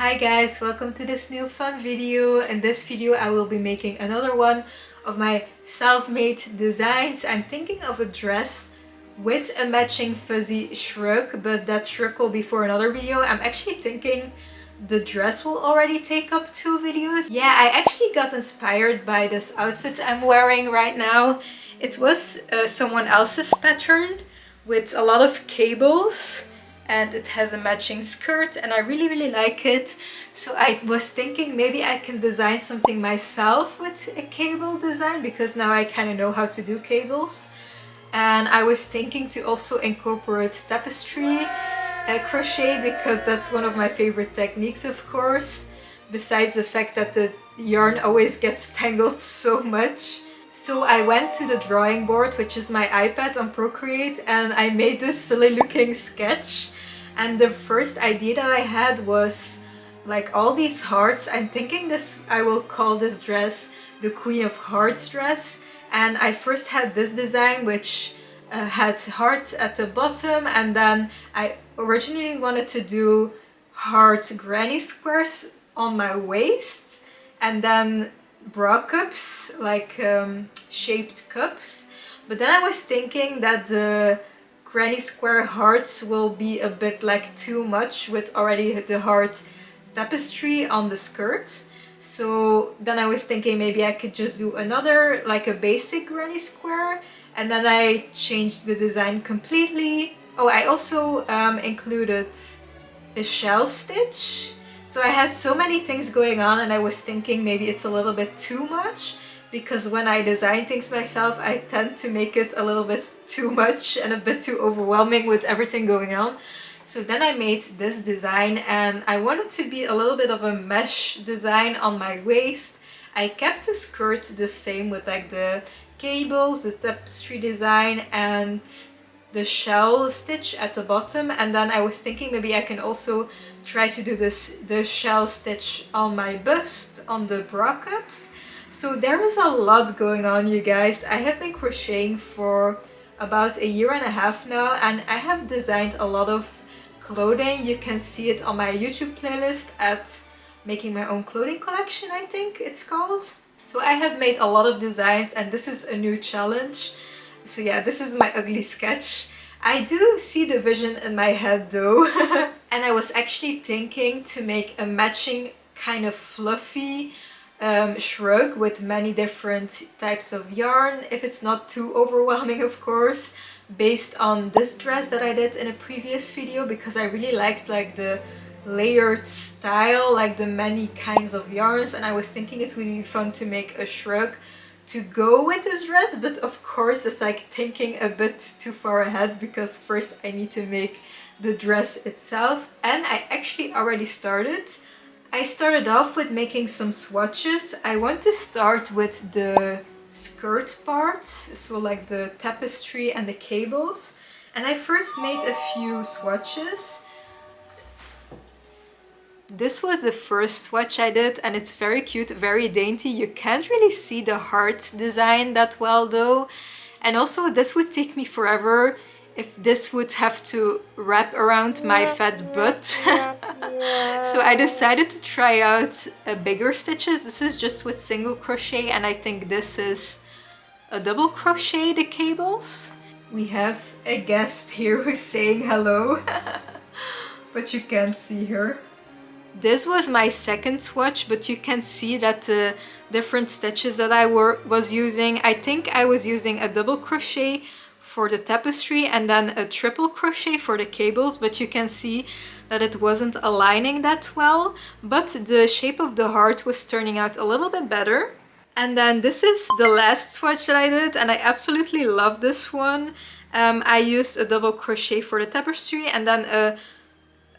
Hi guys, welcome to this new fun video. In this video I will be making another one of my self-made designs. I'm thinking of a dress with a matching fuzzy shrug, but that shrug will be for another video. I'm actually thinking the dress will already take up 2 videos. Yeah, I actually got inspired by this outfit I'm wearing right now. It was someone else's pattern with a lot of cables. And it has a matching skirt and I really like it. So I was thinking maybe I can design something myself with a cable design, because now I kind of know how to do cables. And I was thinking to also incorporate tapestry crochet, because that's one of my favorite techniques, of course, besides the fact that the yarn always gets tangled so much. So I went to the drawing board, which is my iPad on Procreate, and I made this silly looking sketch. And the first idea that I had was like all these hearts. I'm thinking I will call this dress the Queen of Hearts dress. And I first had this design which had hearts at the bottom, and then I originally wanted to do heart granny squares on my waist, and then bra cups, like shaped cups. But then I was thinking that the granny square hearts will be a bit like too much with already the heart tapestry on the skirt. So then I was thinking maybe I could just do another, like a basic granny square, and then I changed the design completely. Oh, I also included a shell stitch. So I had so many things going on, and I was thinking maybe it's a little bit too much, because when I design things myself I tend to make it a little bit too much and a bit too overwhelming with everything going on. So then I made this design, and I wanted to be a little bit of a mesh design on my waist. I kept the skirt the same with like the cables, the tapestry design, and the shell stitch at the bottom. And then I was thinking maybe I can also try to do the shell stitch on my bust, on the bra cups. So there is a lot going on, you guys. I have been crocheting for about 1.5 years now, and I have designed a lot of clothing. You can see it on my YouTube playlist at Making My Own Clothing Collection, I think it's called. So I have made a lot of designs, and this is a new challenge. So yeah, this is my ugly sketch. I do see the vision in my head though. And I was actually thinking to make a matching kind of fluffy shrug with many different types of yarn, if it's not too overwhelming, of course, based on this dress that I did in a previous video, because I really liked like the layered style, like the many kinds of yarns, and I was thinking it would be fun to make a shrug to go with this dress. But of course it's like thinking a bit too far ahead, because first I need to make the dress itself, and I actually already started. I started off with making some swatches. I want to start with the skirt part, so like the tapestry and the cables. And I first made a few swatches. This was the first swatch I did, and it's very cute, very dainty. You can't really see the heart design that well though. And also this would take me forever if this would have to wrap around my fat butt. So I decided to try out bigger stitches. This is just with single crochet, and I think this is a double crochet, the cables. We have a guest here who's saying hello, but you can't see her. This was my second swatch, but you can see that the different stitches that I was using, I think I was using a double crochet for the tapestry and then a triple crochet for the cables, but you can see that it wasn't aligning that well, but the shape of the heart was turning out a little bit better. And then this is the last swatch that I did, and I absolutely love this one. I used a double crochet for the tapestry and then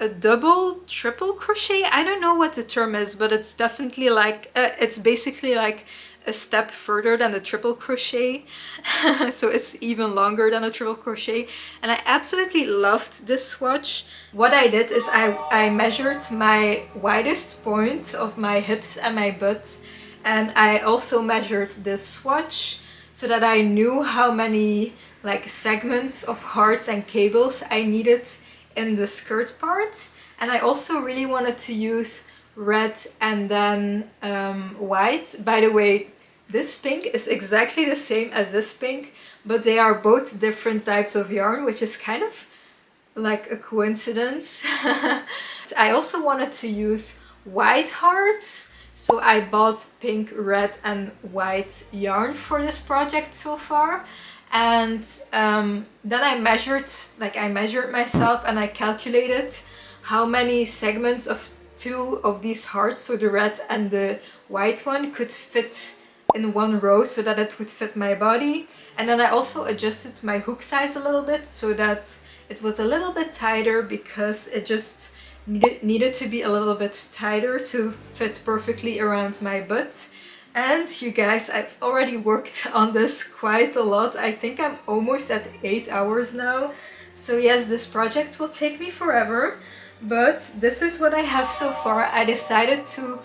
a double triple crochet. I don't know what the term is, but it's definitely like it's basically like a step further than the triple crochet. So it's even longer than a triple crochet, and I absolutely loved this swatch. What I did is I measured my widest point of my hips and my butt, and I also measured this swatch so that I knew how many like segments of hearts and cables I needed in the skirt part. And I also really wanted to use red, and then white. By the way, this pink is exactly the same as this pink, but they are both different types of yarn, which is kind of like a coincidence. I also wanted to use white hearts, so I bought pink, red and white yarn for this project so far. And then I measured myself and I calculated how many segments of two of these hearts, so the red and the white one, could fit in one row so that it would fit my body. And then I also adjusted my hook size a little bit so that it was a little bit tighter, because it just needed to be a little bit tighter to fit perfectly around my butt. And you guys, I've already worked on this quite a lot. I think I'm almost at 8 hours now. So yes, this project will take me forever, but this is what I have so far. I decided to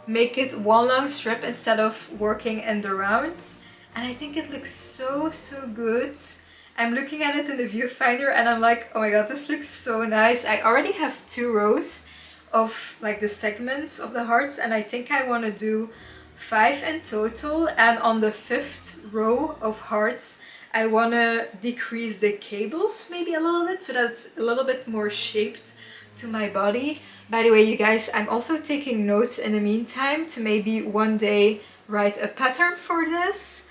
make it one long strip instead of working in the rounds, and I think it looks so good. I'm looking at it in the viewfinder and I'm like, oh my god, this looks so nice. I already have 2 rows of like the segments of the hearts, and I think I want to do 5 in total. And on the 5th row of hearts, I want to decrease the cables maybe a little bit so that it's a little bit more shaped to my body. By the way, you guys, I'm also taking notes in the meantime to maybe one day write a pattern for this.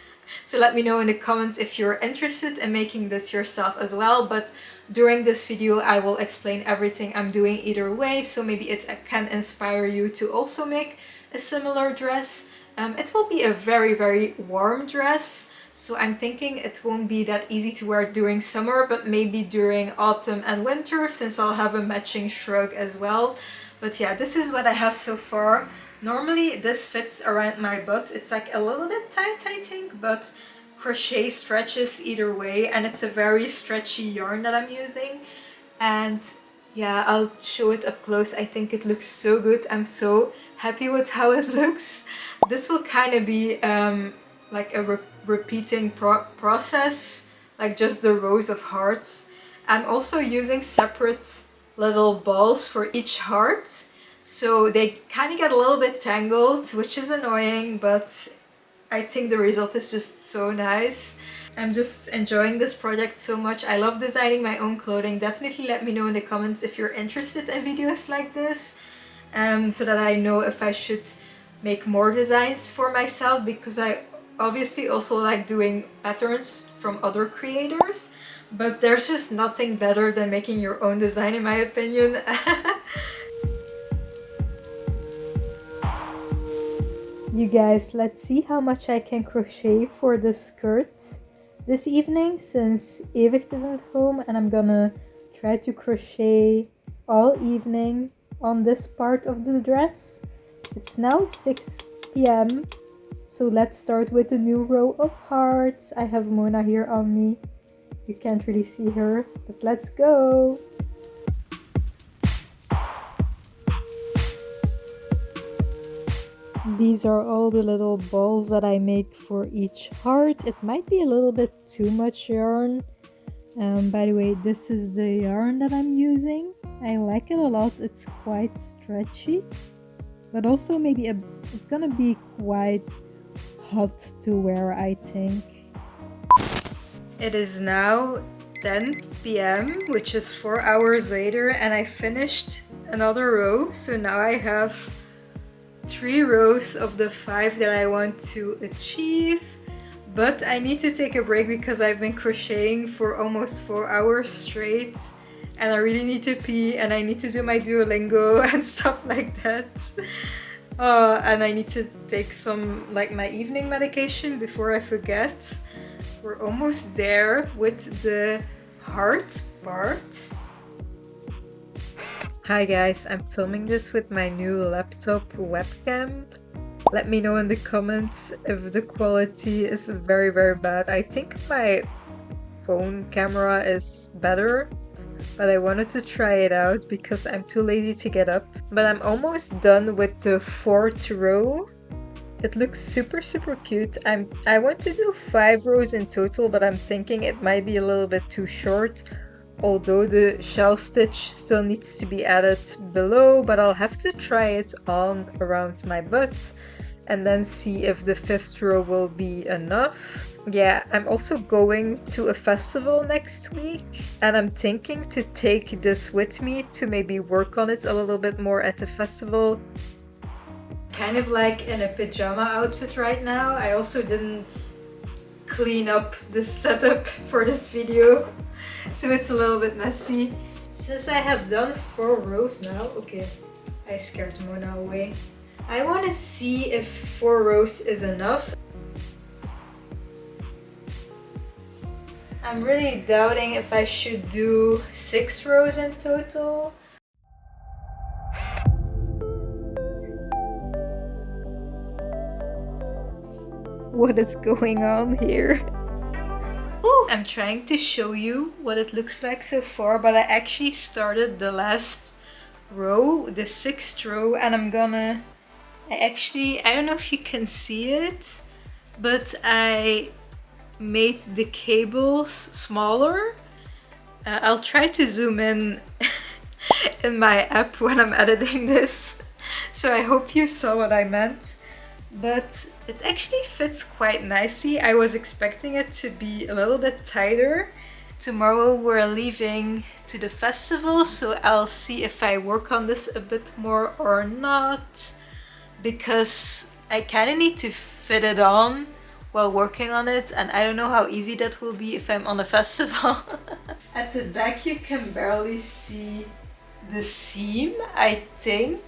So let me know in the comments if you're interested in making this yourself as well. But during this video I will explain everything I'm doing either way, so maybe it can inspire you to also make a similar dress. It will be a very warm dress, so I'm thinking it won't be that easy to wear during summer, but maybe during autumn and winter, since I'll have a matching shrug as well. But yeah, this is what I have so far. Normally this fits around my butt. It's like a little bit tight, I think, but crochet stretches either way, and it's a very stretchy yarn that I'm using. And yeah, I'll show it up close. I think it looks so good. I'm so happy with how it looks. This will kind of be like a repeating process, like just the rows of hearts. I'm also using separate little balls for each heart, so they kind of get a little bit tangled, which is annoying, but I think the result is just so nice. I'm just enjoying this project so much. I love designing my own clothing. Definitely let me know in the comments if you're interested in videos like this, so that I know if I should make more designs for myself, because I obviously also like doing patterns from other creators, but there's just nothing better than making your own design, in my opinion. You guys, let's see how much I can crochet for the skirt this evening, since Evert isn't home, and I'm gonna try to crochet all evening on this part of the dress. It's now 6 p.m. so let's start with a new row of hearts. I have Mona here on me. You can't really see her, but let's go! These are all the little balls that I make for each heart. It might be a little bit too much yarn. By the way, this is the yarn that I'm using. I like it a lot. It's quite stretchy, but also maybe it's gonna be quite hot to wear, I think. It is now 10 p.m., which is 4 hours later, and I finished another row. So now I have 3 rows of the 5 that I want to achieve, but I need to take a break because I've been crocheting for almost 4 hours straight, and I really need to pee, and I need to do my Duolingo and stuff like that. And I need to take some, like, my evening medication before I forget. We're almost there with the heart part. Hi guys, I'm filming this with my new laptop webcam. Let me know in the comments if the quality is very bad. I think my phone camera is better, but I wanted to try it out because I'm too lazy to get up. But I'm almost done with the 4th row. It looks super cute. I want to do 5 rows in total, but I'm thinking it might be a little bit too short although the shell stitch still needs to be added below, but I'll have to try it on around my butt and then see if the 5th row will be enough. Yeah, I'm also going to a festival next week and I'm thinking to take this with me to maybe work on it a little bit more at the festival. Kind of like in a pajama outfit right now. I also didn't clean up this setup for this video, so it's a little bit messy. Since I have done 4 rows now, okay, I scared Mona away. I want to see if 4 rows is enough. I'm really doubting if I should do 6 rows in total. What is going on here? Ooh, I'm trying to show you what it looks like so far, but I actually started the last row, the 6th row, and I don't know if you can see it, but I made the cables smaller. I'll try to zoom in in my app when I'm editing this, so I hope you saw what I meant. But it actually fits quite nicely. I was expecting it to be a little bit tighter. Tomorrow we're leaving to the festival, so I'll see if I work on this a bit more or not, because I kind of need to fit it on while working on it, and I don't know how easy that will be if I'm on a festival. At the back you can barely see the seam, I think.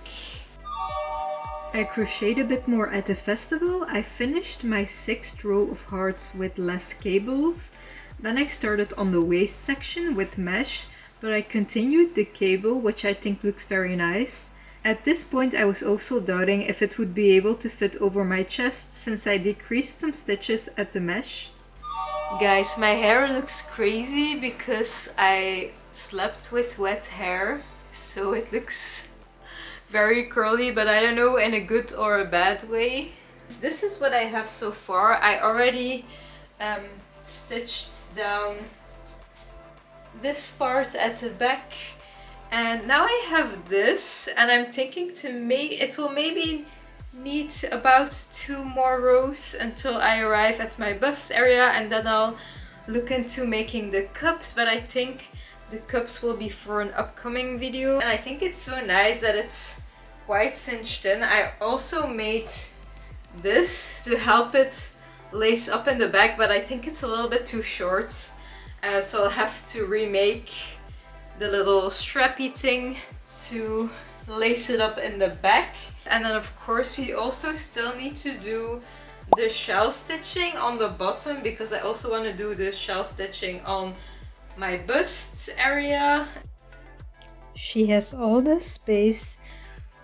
I crocheted a bit more at the festival. I finished my 6th row of hearts with less cables. Then I started on the waist section with mesh, but I continued the cable, which I think looks very nice. At this point I was also doubting if it would be able to fit over my chest, since I decreased some stitches at the mesh. Guys, my hair looks crazy because I slept with wet hair, so it looks very curly, but I don't know in a good or a bad way. This is what I have so far. I already stitched down this part at the back, and now I have this, and I'm thinking it will maybe need about 2 more rows until I arrive at my bust area, and then I'll look into making the cups, but I think the cups will be for an upcoming video. And I think it's so nice that it's quite cinched in. I also made this to help it lace up in the back, but I think it's a little bit too short, so I'll have to remake the little strappy thing to lace it up in the back. And then of course we also still need to do the shell stitching on the bottom, because I also want to do the shell stitching on my bust area. She has all the space,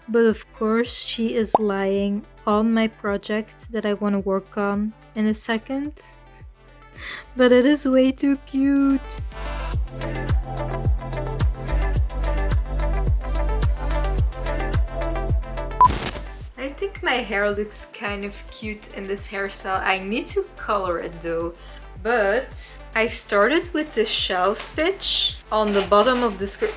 but of course she is lying on my project that I want to work on in a second. But it is way too cute. I think my hair looks kind of cute in this hairstyle. I need to color it though. But I started with the shell stitch on the bottom of the skirt.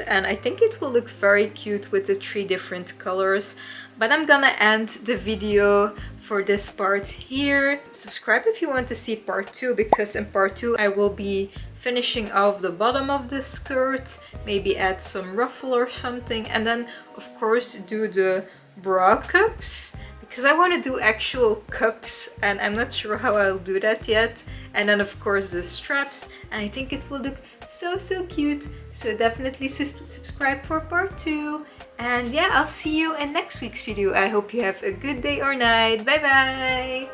And I think it will look very cute with the 3 different colors. But I'm gonna end the video for this part here. Subscribe if you want to see part 2, because in part 2 I will be finishing off the bottom of the skirt, maybe add some ruffle or something, and then of course do the bra cups, because I want to do actual cups and I'm not sure how I'll do that yet. And then of course the straps, and I think it will look so cute. So definitely subscribe for part 2. And yeah, I'll see you in next week's video. I hope you have a good day or night. Bye bye!